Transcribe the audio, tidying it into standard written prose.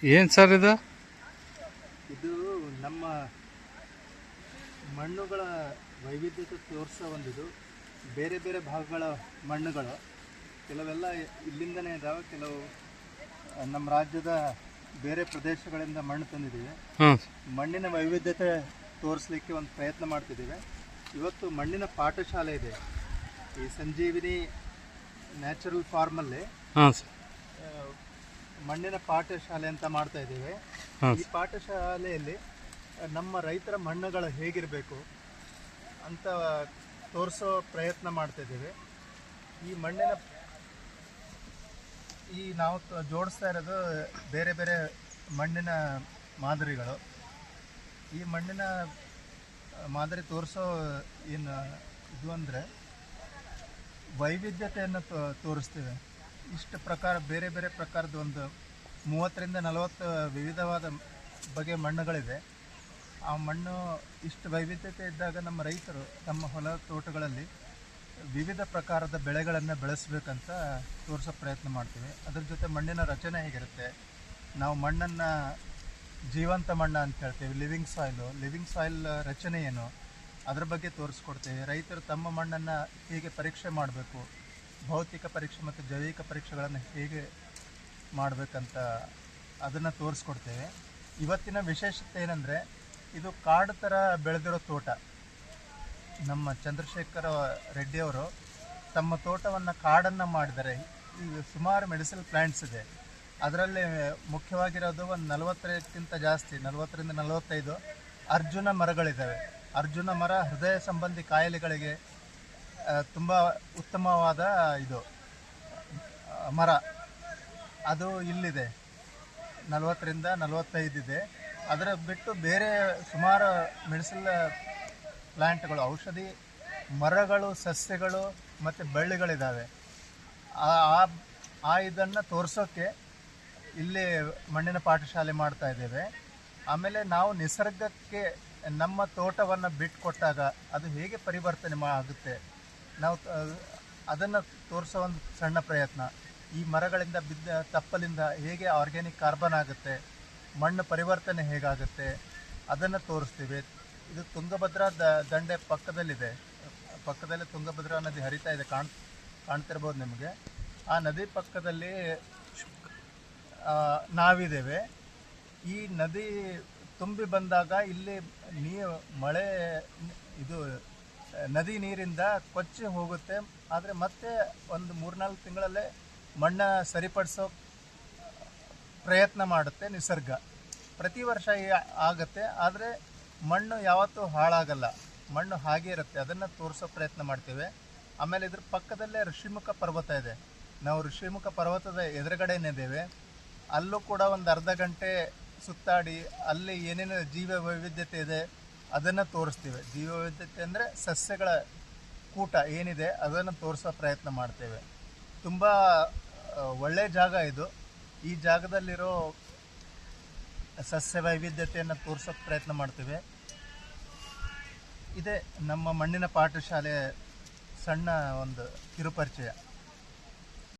ಏನು ಸರ್ ಇದು? ಇದು ನಮ್ಮ ಮಣ್ಣುಗಳ ವೈವಿಧ್ಯತೆ ತೋರಿಸೋ ಒಂದಿದು. ಬೇರೆ ಬೇರೆ ಭಾಗಗಳ ಮಣ್ಣುಗಳು ಕೆಲವೆಲ್ಲ ಇಲ್ಲಿಂದನೇ ಇದ್ದಾವೆ, ಕೆಲವು ನಮ್ಮ ರಾಜ್ಯದ ಬೇರೆ ಪ್ರದೇಶಗಳಿಂದ ಮಣ್ಣು ತಂದಿದ್ದೀವಿ. ಮಣ್ಣಿನ ವೈವಿಧ್ಯತೆ ತೋರಿಸ್ಲಿಕ್ಕೆ ಒಂದು ಪ್ರಯತ್ನ ಮಾಡ್ತಿದ್ದೀವಿ. ಇವತ್ತು ಮಣ್ಣಿನ ಪಾಠಶಾಲೆ ಇದೆ ಈ ಸಂಜೀವಿನಿ ನ್ಯಾಚುರಲ್ ಫಾರ್ಮಲ್ಲಿ. ಮಣ್ಣಿನ ಪಾಠಶಾಲೆ ಅಂತ ಮಾಡ್ತಾ ಇದ್ದೀವಿ. ಈ ಪಾಠಶಾಲೆಯಲ್ಲಿ ನಮ್ಮ ರೈತರ ಮಣ್ಣುಗಳು ಹೇಗಿರಬೇಕು ಅಂತ ತೋರಿಸೋ ಪ್ರಯತ್ನ ಮಾಡ್ತಾ ಇದ್ದೀವಿ. ಈ ಮಣ್ಣಿನ ನಾವು ಜೋಡಿಸ್ತಾ ಇರೋದು ಬೇರೆ ಬೇರೆ ಮಣ್ಣಿನ ಮಾದರಿಗಳು. ಈ ಮಣ್ಣಿನ ಮಾದರಿ ತೋರಿಸೋ ಏನು ಇದು ಅಂದರೆ ವೈವಿಧ್ಯತೆಯನ್ನು ತೋರಿಸ್ತೇವೆ. ಇಷ್ಟು ಪ್ರಕಾರ ಬೇರೆ ಬೇರೆ ಪ್ರಕಾರದ ಒಂದು 30ರಿಂದ 40 ವಿವಿಧವಾದ ಬಗೆಯ ಮಣ್ಣುಗಳಿದೆ. ಆ ಮಣ್ಣು ಇಷ್ಟು ವೈವಿಧ್ಯತೆ ಇದ್ದಾಗ ನಮ್ಮ ರೈತರು ತಮ್ಮ ಹೊಲ ತೋಟಗಳಲ್ಲಿ ವಿವಿಧ ಪ್ರಕಾರದ ಬೆಳೆಗಳನ್ನು ಬೆಳೆಸಬೇಕಂತ ತೋರಿಸೋ ಪ್ರಯತ್ನ ಮಾಡ್ತೀವಿ. ಅದ್ರ ಜೊತೆ ಮಣ್ಣಿನ ರಚನೆ ಹೇಗಿರುತ್ತೆ, ನಾವು ಮಣ್ಣನ್ನು ಜೀವಂತ ಮಣ್ಣು ಅಂತ ಹೇಳ್ತೀವಿ, ಲಿವಿಂಗ್ ಸಾಯಿಲ್ ರಚನೆ ಏನು, ಅದ್ರ ಬಗ್ಗೆ ತೋರಿಸ್ಕೊಡ್ತೇವೆ. ರೈತರು ತಮ್ಮ ಮಣ್ಣನ್ನು ಹೇಗೆ ಪರೀಕ್ಷೆ ಮಾಡಬೇಕು, ಭೌತಿಕ ಪರೀಕ್ಷೆ ಮತ್ತು ಜೈವಿಕ ಪರೀಕ್ಷೆಗಳನ್ನು ಹೇಗೆ ಮಾಡಬೇಕಂತ ಅದನ್ನು ತೋರಿಸ್ಕೊಡ್ತೇವೆ. ಇವತ್ತಿನ ವಿಶೇಷತೆ ಏನಂದರೆ, ಇದು ಕಾಡು ಥರ ಬೆಳೆದಿರೋ ತೋಟ. ನಮ್ಮ ಚಂದ್ರಶೇಖರ ರೆಡ್ಡಿಯವರು ತಮ್ಮ ತೋಟವನ್ನು ಕಾಡನ್ನು ಮಾಡಿದ್ದಾರೆ. ಈಗ ಸುಮಾರು ಮೆಡಿಸಿನಲ್ ಪ್ಲ್ಯಾಂಟ್ಸ್ ಇದೆ. ಅದರಲ್ಲಿ ಮುಖ್ಯವಾಗಿರೋದು ಒಂದು 40ಕ್ಕಿಂತ ಜಾಸ್ತಿ, 40ರಿಂದ 45 ಅರ್ಜುನ ಮರಗಳಿದ್ದಾವೆ. ಅರ್ಜುನ ಮರ ಹೃದಯ ಸಂಬಂಧಿ ಕಾಯಿಲೆಗಳಿಗೆ ತುಂಬ ಉತ್ತಮವಾದ ಇದು ಮರ. ಅದು ಇಲ್ಲಿದೆ, 40ರಿಂದ 45 ಇದೆ. ಅದರ ಬಿಟ್ಟು ಬೇರೆ ಸುಮಾರು ಮೆಡಿಸಿನಲ್ ಪ್ಲ್ಯಾಂಟ್ಗಳು, ಔಷಧಿ ಮರಗಳು, ಸಸ್ಯಗಳು ಮತ್ತು ಬಳ್ಳಿಗಳಿದ್ದಾವೆ. ಇದನ್ನು ತೋರಿಸೋಕ್ಕೆ ಇಲ್ಲಿ ಮಣ್ಣಿನ ಪಾಠಶಾಲೆ ಮಾಡ್ತಾ ಇದ್ದೇವೆ. ಆಮೇಲೆ ನಾವು ನಿಸರ್ಗಕ್ಕೆ ನಮ್ಮ ತೋಟವನ್ನು ಬಿಟ್ಟುಕೊಟ್ಟಾಗ ಅದು ಹೇಗೆ ಪರಿವರ್ತನೆ ಆಗುತ್ತೆ, ನಾವು ಅದನ್ನು ತೋರಿಸೋ ಒಂದು ಸಣ್ಣ ಪ್ರಯತ್ನ. ಈ ಮರಗಳಿಂದ ಬಿದ್ದ ತಪ್ಪಲಿಂದ ಹೇಗೆ ಆರ್ಗ್ಯಾನಿಕ್ ಕಾರ್ಬನ್ ಆಗುತ್ತೆ, ಮಣ್ಣು ಪರಿವರ್ತನೆ ಹೇಗಾಗುತ್ತೆ ಅದನ್ನು ತೋರಿಸ್ತೀವಿ. ಇದು ತುಂಗಭದ್ರಾ ದಂಡೆ ಪಕ್ಕದಲ್ಲಿ ತುಂಗಭದ್ರಾ ನದಿ ಹರಿತಾ ಇದೆ, ಕಾಣ್ತಿರ್ಬೋದು ನಿಮಗೆ. ಆ ನದಿ ಪಕ್ಕದಲ್ಲಿ ನಾವಿದ್ದೇವೆ. ಈ ನದಿ ತುಂಬಿ ಬಂದಾಗ ಇಲ್ಲಿ ನದಿ ನೀರಿಂದ ಕೊಚ್ಚಿ ಹೋಗುತ್ತೆ. ಆದರೆ ಮತ್ತೆ ಒಂದು 3-4 ತಿಂಗಳಲ್ಲೇ ಮಣ್ಣು ಸರಿಪಡಿಸೋ ಪ್ರಯತ್ನ ಮಾಡುತ್ತೆ ನಿಸರ್ಗ. ಪ್ರತಿ ವರ್ಷ ಆಗುತ್ತೆ, ಆದರೆ ಮಣ್ಣು ಯಾವತ್ತೂ ಹಾಳಾಗಲ್ಲ, ಮಣ್ಣು ಹಾಗೇ ಇರುತ್ತೆ. ಅದನ್ನು ತೋರಿಸೋ ಪ್ರಯತ್ನ ಮಾಡ್ತೇವೆ. ಆಮೇಲೆ ಇದ್ರ ಪಕ್ಕದಲ್ಲೇ ಋಷಿಮುಖ ಪರ್ವತ ಇದೆ. ನಾವು ಋಷಿಮುಖ ಪರ್ವತದ ಎದುರುಗಡೆನೇದ್ದೇವೆ. ಅಲ್ಲೂ ಕೂಡ ಒಂದು ಅರ್ಧ ಗಂಟೆ ಸುತ್ತಾಡಿ ಅಲ್ಲಿ ಏನೇನು ಜೀವ ವೈವಿಧ್ಯತೆ ಇದೆ ಅದನ್ನು ತೋರಿಸ್ತೀವಿ. ಜೀವ ವೈವಿಧ್ಯತೆ ಅಂದರೆ ಸಸ್ಯಗಳ ಕೂಟ ಏನಿದೆ ಅದನ್ನು ತೋರಿಸೋ ಪ್ರಯತ್ನ ಮಾಡ್ತೇವೆ. ತುಂಬ ಒಳ್ಳೆಯ ಜಾಗ ಇದು. ಈ ಜಾಗದಲ್ಲಿರೋ ಸಸ್ಯ ವೈವಿಧ್ಯತೆಯನ್ನು ತೋರಿಸೋಕೆ ಪ್ರಯತ್ನ ಮಾಡ್ತೇವೆ. ಇದೇ ನಮ್ಮ ಮಣ್ಣಿನ ಪಾಠಶಾಲೆ ಸಣ್ಣ ಒಂದು ಕಿರುಪರಿಚಯ.